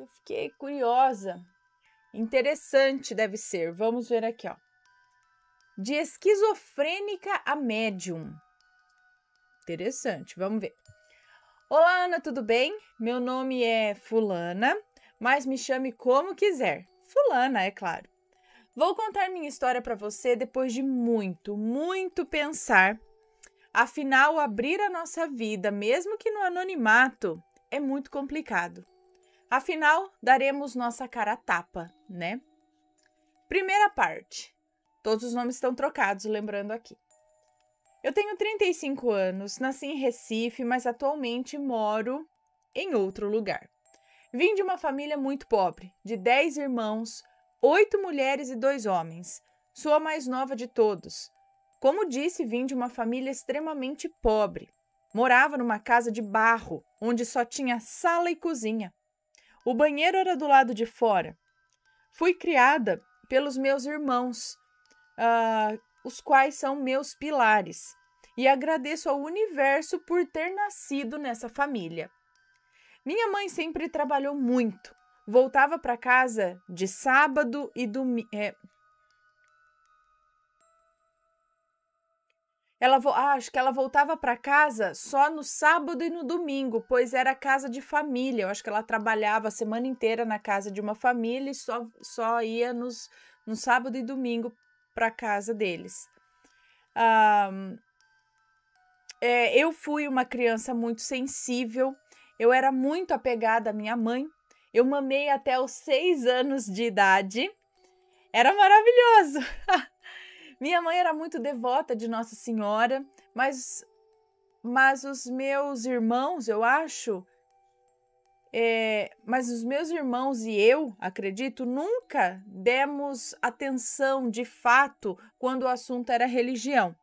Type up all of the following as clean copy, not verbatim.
que eu fiquei curiosa. Interessante deve ser. Vamos ver aqui, ó. De esquizofrênica a médium. Interessante, vamos ver. Olá, Ana, tudo bem? Meu nome é Fulana, mas me chame como quiser. Fulana, é claro. Vou contar minha história para você depois de muito pensar. Afinal, abrir a nossa vida, mesmo que no anonimato, é muito complicado. Afinal, daremos nossa cara a tapa, né? Primeira parte. Todos os nomes estão trocados, lembrando aqui. Eu tenho 35 anos, nasci em Recife, mas atualmente moro em outro lugar. Vim de uma família muito pobre, de 10 irmãos, 8 mulheres e 2 homens. Sou a mais nova de todos. Como disse, vim de uma família extremamente pobre. Morava numa casa de barro, onde só tinha sala e cozinha. O banheiro era do lado de fora. Fui criada pelos meus irmãos, os quais são meus pilares, e agradeço ao universo por ter nascido nessa família. Minha mãe sempre trabalhou muito, voltava para casa de sábado e domingo. Acho que ela voltava para casa só no sábado e no domingo, pois era casa de família. Eu acho que ela trabalhava a semana inteira na casa de uma família e só ia no sábado e domingo para casa deles. Eu fui uma criança muito sensível, eu era muito apegada à minha mãe, eu mamei até os 6 anos de idade, era maravilhoso! Minha mãe era muito devota de Nossa Senhora, mas os meus irmãos, eu acho, mas os meus irmãos e eu, acredito, nunca demos atenção de fato quando o assunto era religião.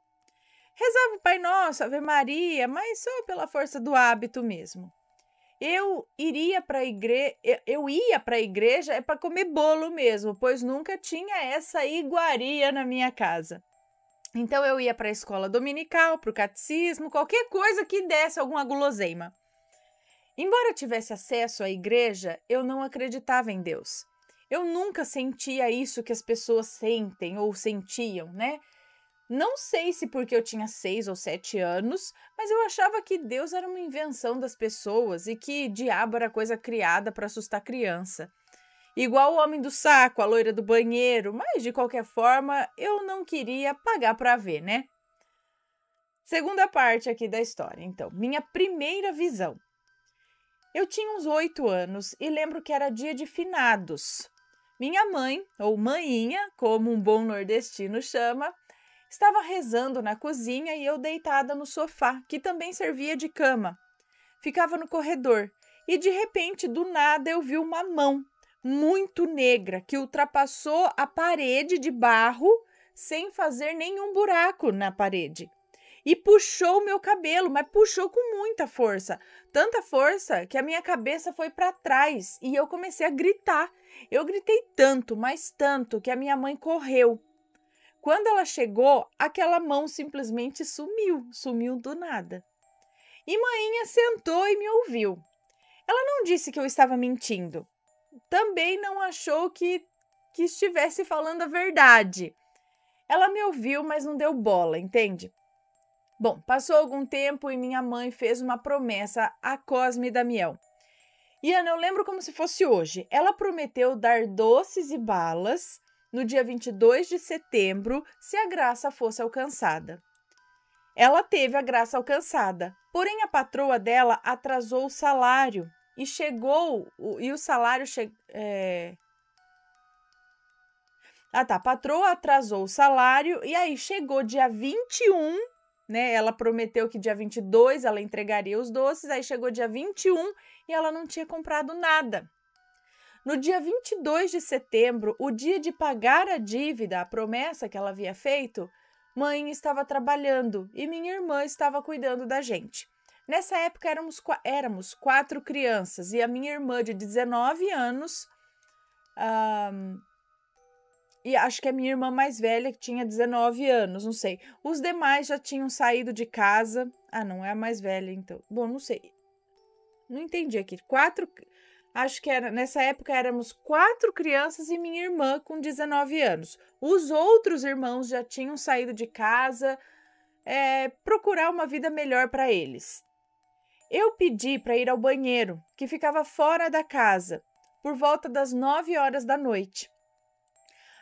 Rezava o Pai Nosso, Ave Maria, mas só pela força do hábito mesmo. Eu ia para a igreja para comer bolo mesmo, pois nunca tinha essa iguaria na minha casa. Então eu ia para a escola dominical, para o catecismo, qualquer coisa que desse alguma guloseima. Embora eu tivesse acesso à igreja, eu não acreditava em Deus. Eu nunca sentia isso que as pessoas sentem ou sentiam, né? Não sei se porque eu tinha 6 ou 7 anos, mas eu achava que Deus era uma invenção das pessoas e que diabo era coisa criada para assustar criança. Igual o homem do saco, a loira do banheiro, mas de qualquer forma eu não queria pagar para ver, né? Segunda parte aqui da história, então. Minha primeira visão. Eu tinha uns 8 anos e lembro que era dia de finados. Minha mãe, ou mainha, como um bom nordestino chama, estava rezando na cozinha e eu deitada no sofá, que também servia de cama. Ficava no corredor e, de repente, do nada, eu vi uma mão muito negra que ultrapassou a parede de barro sem fazer nenhum buraco na parede. E puxou o meu cabelo, mas puxou com muita força. Tanta força que a minha cabeça foi para trás e eu comecei a gritar. Eu gritei tanto, mas tanto, que a minha mãe correu. Quando ela chegou, aquela mão simplesmente sumiu do nada. E mainha sentou e me ouviu. Ela não disse que eu estava mentindo. Também não achou que estivesse falando a verdade. Ela me ouviu, mas não deu bola, entende? Bom, passou algum tempo e minha mãe fez uma promessa a Cosme e Damião. E Ana, eu lembro como se fosse hoje. Ela prometeu dar doces e balas no dia 22 de setembro, se a graça fosse alcançada. Ela teve a graça alcançada, porém a patroa dela atrasou o salário e o salário a patroa atrasou o salário e aí chegou dia 21, né? Ela prometeu que dia 22 ela entregaria os doces, aí chegou dia 21 e ela não tinha comprado nada. No dia 22 de setembro, o dia de pagar a dívida, a promessa que ela havia feito, mãe estava trabalhando e minha irmã estava cuidando da gente. Nessa época éramos 4 crianças e a minha irmã de 19 anos, e acho que a minha irmã mais velha que tinha 19 anos, não sei. Os demais já tinham saído de casa. Não é a mais velha então. Bom, não sei. Não entendi aqui. acho que nessa época éramos 4 crianças e minha irmã com 19 anos. Os outros irmãos já tinham saído de casa, procurar uma vida melhor para eles. Eu pedi para ir ao banheiro, que ficava fora da casa, por volta das 9 horas da noite.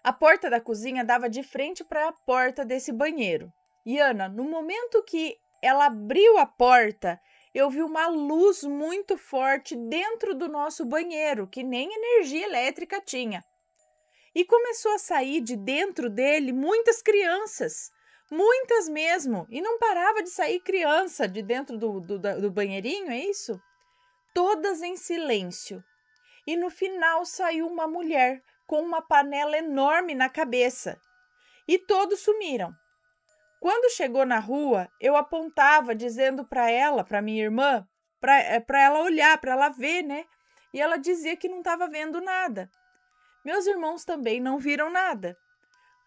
A porta da cozinha dava de frente para a porta desse banheiro. E Ana, no momento que ela abriu a porta, eu vi uma luz muito forte dentro do nosso banheiro, que nem energia elétrica tinha. E começou a sair de dentro dele muitas crianças, muitas mesmo, e não parava de sair criança de dentro do banheirinho, é isso? Todas em silêncio. E no final saiu uma mulher com uma panela enorme na cabeça. E todos sumiram. Quando chegou na rua, eu apontava dizendo para ela, para minha irmã, para ela olhar, para ela ver, né? E ela dizia que não estava vendo nada. Meus irmãos também não viram nada.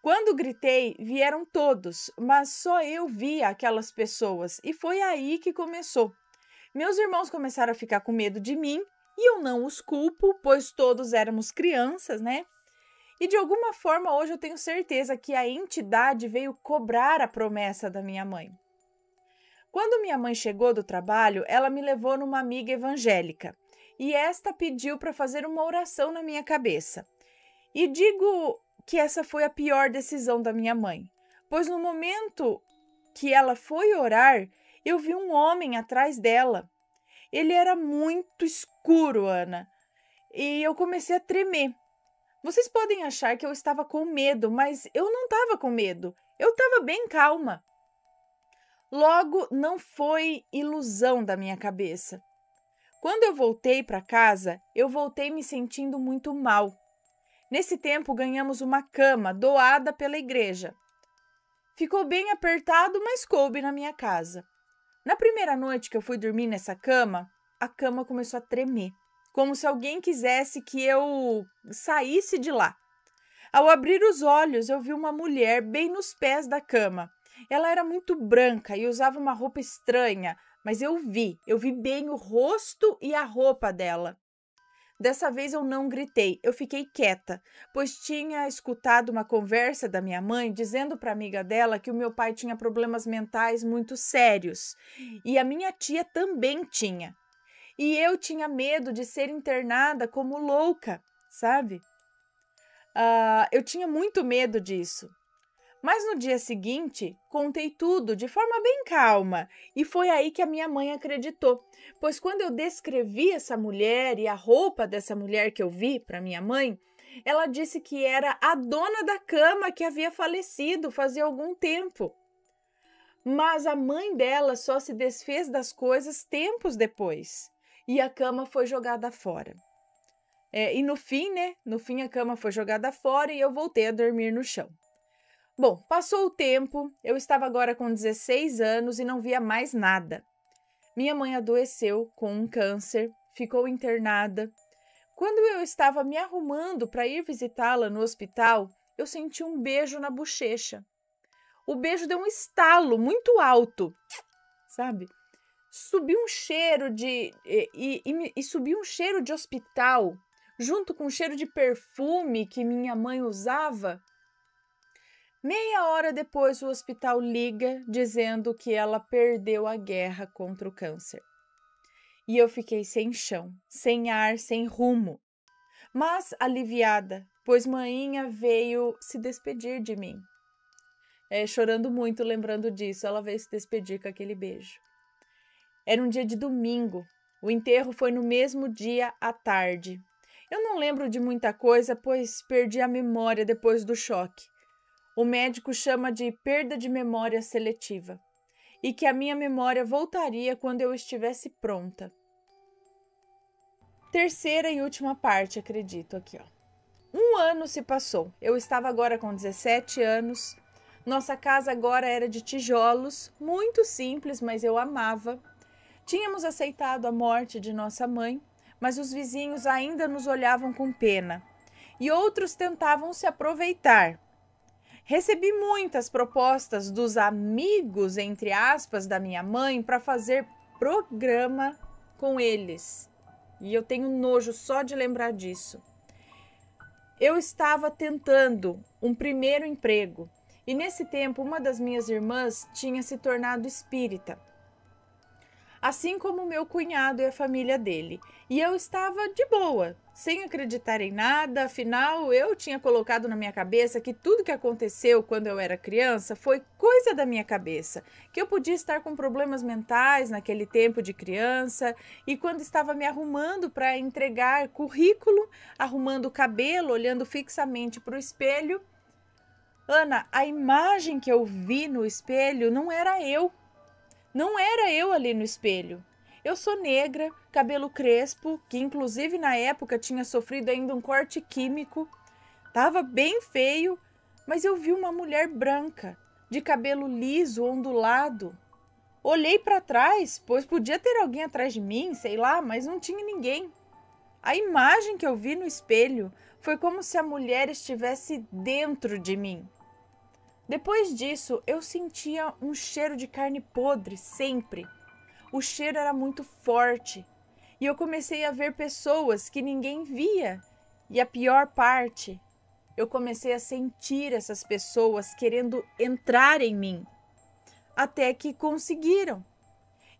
Quando gritei, vieram todos, mas só eu via aquelas pessoas e foi aí que começou. Meus irmãos começaram a ficar com medo de mim e eu não os culpo, pois todos éramos crianças, né? E de alguma forma hoje eu tenho certeza que a entidade veio cobrar a promessa da minha mãe. Quando minha mãe chegou do trabalho, ela me levou numa amiga evangélica e esta pediu para fazer uma oração na minha cabeça. E digo que essa foi a pior decisão da minha mãe, pois no momento que ela foi orar, eu vi um homem atrás dela. Ele era muito escuro, Ana, e eu comecei a tremer. Vocês podem achar que eu estava com medo, mas eu não estava com medo. Eu estava bem calma. Logo, não foi ilusão da minha cabeça. Quando eu voltei para casa, eu voltei me sentindo muito mal. Nesse tempo, ganhamos uma cama doada pela igreja. Ficou bem apertado, mas coube na minha casa. Na primeira noite que eu fui dormir nessa cama, a cama começou a tremer, como se alguém quisesse que eu saísse de lá. Ao abrir os olhos, eu vi uma mulher bem nos pés da cama. Ela era muito branca e usava uma roupa estranha, mas eu vi bem o rosto e a roupa dela. Dessa vez eu não gritei, eu fiquei quieta, pois tinha escutado uma conversa da minha mãe dizendo para a amiga dela que o meu pai tinha problemas mentais muito sérios e a minha tia também tinha. E eu tinha medo de ser internada como louca, sabe? Eu tinha muito medo disso. Mas no dia seguinte, contei tudo de forma bem calma e foi aí que a minha mãe acreditou, pois quando eu descrevi essa mulher e a roupa dessa mulher que eu vi para minha mãe, ela disse que era a dona da cama que havia falecido fazia algum tempo. Mas a mãe dela só se desfez das coisas tempos depois e a cama foi jogada fora. E no fim, a cama foi jogada fora e eu voltei a dormir no chão. Bom, passou o tempo, eu estava agora com 16 anos e não via mais nada. Minha mãe adoeceu com um câncer, ficou internada. Quando eu estava me arrumando para ir visitá-la no hospital, eu senti um beijo na bochecha. O beijo deu um estalo muito alto, sabe? Subiu um cheiro subiu um cheiro de hospital, junto com o cheiro de perfume que minha mãe usava. Meia hora depois, o hospital liga dizendo que ela perdeu a guerra contra o câncer. E eu fiquei sem chão, sem ar, sem rumo. Mas aliviada, pois maninha veio se despedir de mim. Chorando muito, lembrando disso, ela veio se despedir com aquele beijo. Era um dia de domingo. O enterro foi no mesmo dia à tarde. Eu não lembro de muita coisa, pois perdi a memória depois do choque. O médico chama de perda de memória seletiva e que a minha memória voltaria quando eu estivesse pronta. Terceira e última parte, acredito, aqui, ó. 1 ano se passou. Eu estava agora com 17 anos. Nossa casa agora era de tijolos, muito simples, mas eu amava. Tínhamos aceitado a morte de nossa mãe, mas os vizinhos ainda nos olhavam com pena e outros tentavam se aproveitar. Recebi muitas propostas dos amigos, entre aspas, da minha mãe para fazer programa com eles. e eu tenho nojo só de lembrar disso. Eu estava tentando um primeiro emprego e nesse tempo uma das minhas irmãs tinha se tornado espírita, assim como meu cunhado e a família dele. E eu estava de boa, sem acreditar em nada, afinal eu tinha colocado na minha cabeça que tudo que aconteceu quando eu era criança foi coisa da minha cabeça, que eu podia estar com problemas mentais naquele tempo de criança, e quando estava me arrumando para entregar currículo, arrumando o cabelo, olhando fixamente para o espelho, Ana, a imagem que eu vi no espelho não era eu. Não era eu ali no espelho. Eu sou negra, cabelo crespo, que inclusive na época tinha sofrido ainda um corte químico. Tava bem feio, mas eu vi uma mulher branca, de cabelo liso, ondulado. Olhei para trás, pois podia ter alguém atrás de mim, sei lá, mas não tinha ninguém. A imagem que eu vi no espelho foi como se a mulher estivesse dentro de mim. Depois disso, eu sentia um cheiro de carne podre sempre. O cheiro era muito forte e eu comecei a ver pessoas que ninguém via. E a pior parte, eu comecei a sentir essas pessoas querendo entrar em mim. Até que conseguiram.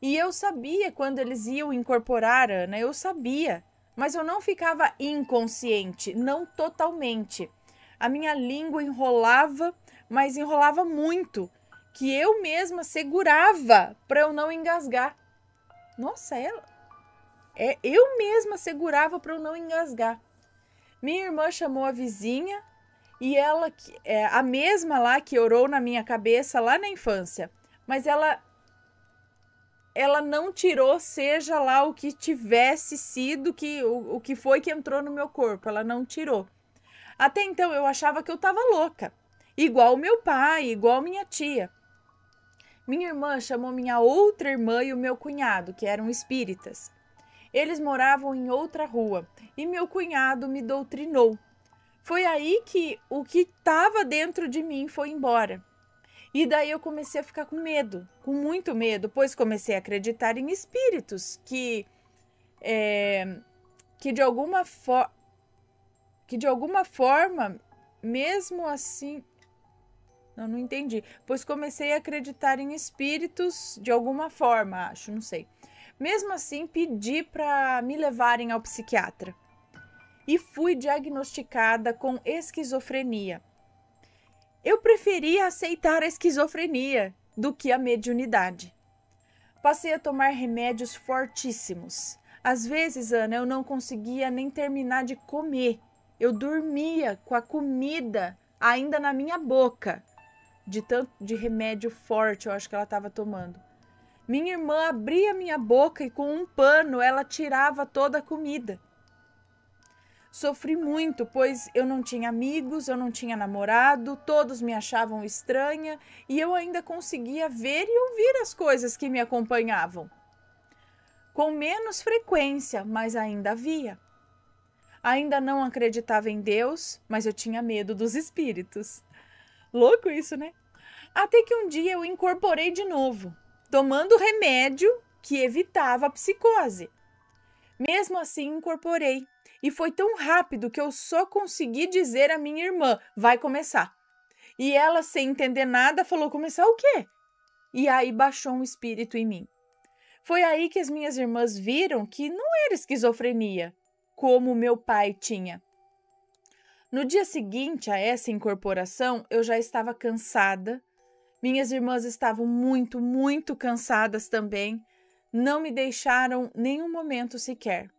E eu sabia quando eles iam incorporar, Ana, eu sabia. Mas eu não ficava inconsciente, não totalmente. A minha língua enrolava, mas enrolava muito, que eu mesma segurava para eu não engasgar. Nossa, eu mesma segurava para eu não engasgar. Minha irmã chamou a vizinha e ela, a mesma lá que orou na minha cabeça lá na infância, mas ela não tirou, seja lá o que tivesse sido, o que foi que entrou no meu corpo, ela não tirou. Até então eu achava que eu estava louca, igual o meu pai, igual minha tia. Minha irmã chamou minha outra irmã e o meu cunhado, que eram espíritas. Eles moravam em outra rua e meu cunhado me doutrinou. Foi aí que o que estava dentro de mim foi embora. E daí eu comecei a ficar com medo, com muito medo, pois comecei a acreditar em espíritos que de alguma forma, mesmo assim, não entendi, pois comecei a acreditar em espíritos de alguma forma, acho, não sei. Mesmo assim, pedi para me levarem ao psiquiatra e fui diagnosticada com esquizofrenia. Eu preferia aceitar a esquizofrenia do que a mediunidade. Passei a tomar remédios fortíssimos. Às vezes, Ana, eu não conseguia nem terminar de comer. Eu dormia com a comida ainda na minha boca, de tanto de remédio forte eu acho que ela estava tomando. Minha irmã abria minha boca e com um pano ela tirava toda a comida. Sofri muito, pois eu não tinha amigos, eu não tinha namorado, todos me achavam estranha e eu ainda conseguia ver e ouvir as coisas que me acompanhavam. Com menos frequência, mas ainda havia. Ainda não acreditava em Deus, mas eu tinha medo dos espíritos. Louco isso, né? Até que um dia eu incorporei de novo, tomando remédio que evitava a psicose. Mesmo assim, incorporei. E foi tão rápido que eu só consegui dizer à minha irmã, vai começar. E ela, sem entender nada, falou, começar o quê? E aí baixou um espírito em mim. Foi aí que as minhas irmãs viram que não era esquizofrenia, como meu pai tinha. No dia seguinte a essa incorporação, eu já estava cansada. Minhas irmãs estavam muito, muito cansadas também. Não me deixaram nenhum momento sequer.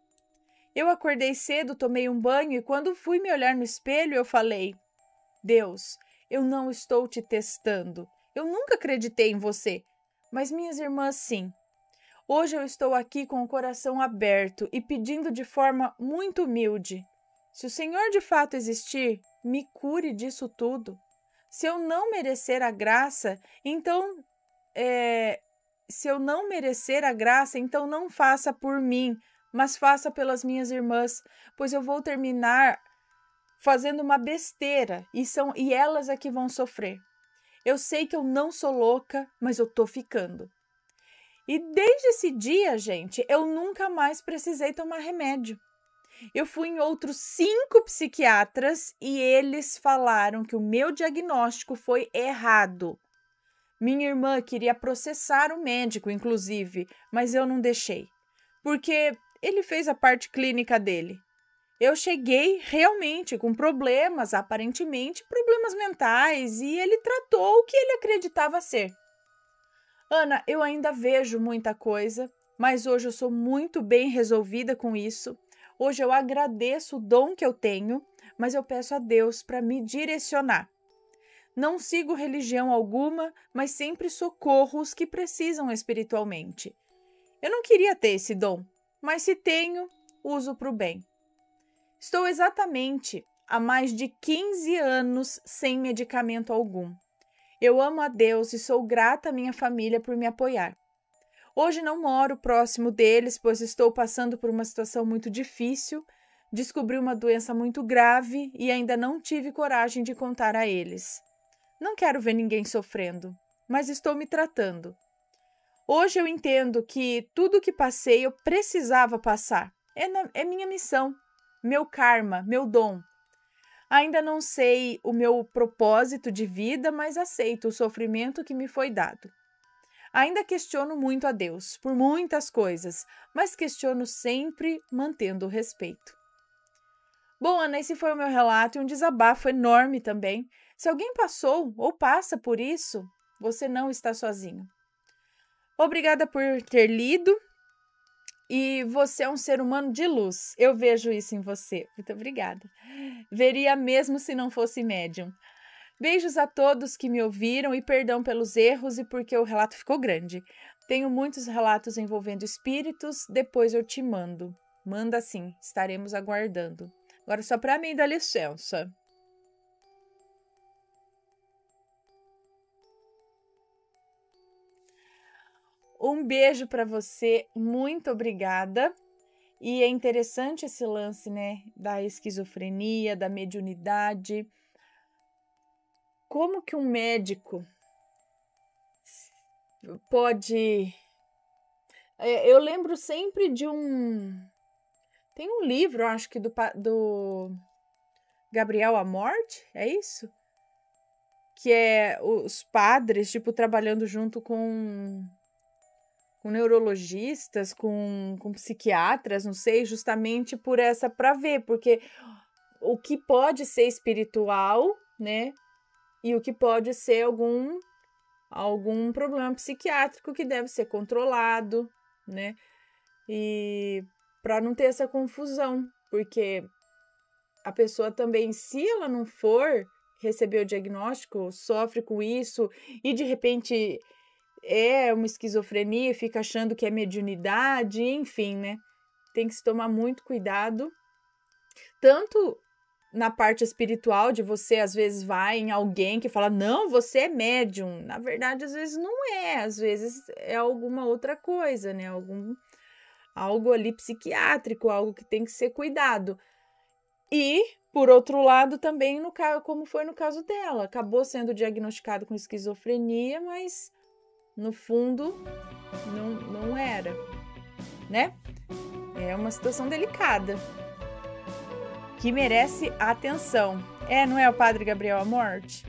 Eu acordei cedo, tomei um banho e quando fui me olhar no espelho, eu falei, Deus, eu não estou te testando. Eu nunca acreditei em você, mas minhas irmãs sim. Hoje eu estou aqui com o coração aberto e pedindo de forma muito humilde. Se o Senhor de fato existir, me cure disso tudo. Se eu não merecer a graça, então não faça por mim, mas faça pelas minhas irmãs, pois eu vou terminar fazendo uma besteira e elas é que vão sofrer. Eu sei que eu não sou louca, mas eu tô ficando. E desde esse dia, gente, eu nunca mais precisei tomar remédio. Eu fui em outros 5 psiquiatras e eles falaram que o meu diagnóstico foi errado. Minha irmã queria processar o médico, inclusive, mas eu não deixei, porque ele fez a parte clínica dele. Eu cheguei realmente com problemas, aparentemente problemas mentais, e ele tratou o que ele acreditava ser. Ana, eu ainda vejo muita coisa, mas hoje eu sou muito bem resolvida com isso. Hoje eu agradeço o dom que eu tenho, mas eu peço a Deus para me direcionar. Não sigo religião alguma, mas sempre socorro os que precisam espiritualmente. Eu não queria ter esse dom, mas se tenho, uso para o bem. Estou exatamente há mais de 15 anos sem medicamento algum. Eu amo a Deus e sou grata à minha família por me apoiar. Hoje não moro próximo deles, pois estou passando por uma situação muito difícil, descobri uma doença muito grave e ainda não tive coragem de contar a eles. Não quero ver ninguém sofrendo, mas estou me tratando. Hoje eu entendo que tudo o que passei eu precisava passar. É minha missão, meu karma, meu dom. Ainda não sei o meu propósito de vida, mas aceito o sofrimento que me foi dado. Ainda questiono muito a Deus por muitas coisas, mas questiono sempre mantendo o respeito. Bom, Ana, esse foi o meu relato e um desabafo enorme também. Se alguém passou ou passa por isso, você não está sozinho. Obrigada por ter lido e você é um ser humano de luz. Eu vejo isso em você. Muito obrigada. Veria mesmo se não fosse médium. Beijos a todos que me ouviram e perdão pelos erros e porque o relato ficou grande. Tenho muitos relatos envolvendo espíritos, depois eu te mando. Manda sim, estaremos aguardando. Agora só para mim dá licença. Um beijo para você, muito obrigada. E é interessante esse lance, né, da esquizofrenia, da mediunidade. Como que um médico pode... Eu lembro sempre de Tem um livro, acho que do Gabriel Amorth, é isso? Que é os padres, tipo, trabalhando junto com neurologistas, com psiquiatras, não sei, justamente por para ver, porque o que pode ser espiritual, né, e o que pode ser algum problema psiquiátrico que deve ser controlado, né, e para não ter essa confusão, porque a pessoa também, se ela não for receber o diagnóstico, sofre com isso e de repente é uma esquizofrenia, fica achando que é mediunidade, enfim, né? Tem que se tomar muito cuidado, tanto na parte espiritual, de você às vezes vai em alguém que fala, não, você é médium. Na verdade, às vezes não é, às vezes é alguma outra coisa, né? Algo ali psiquiátrico, algo que tem que ser cuidado. E, por outro lado, também, como foi no caso dela, acabou sendo diagnosticado com esquizofrenia, mas no fundo não era, né? É uma situação delicada que merece atenção. Não é o Padre Gabriel Amorth?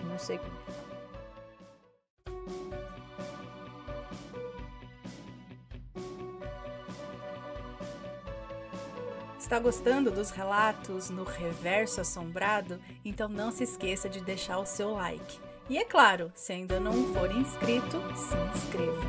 Não sei como. Está gostando dos relatos no Reverso Assombrado? Então não se esqueça de deixar o seu like. E é claro, se ainda não for inscrito, se inscreva.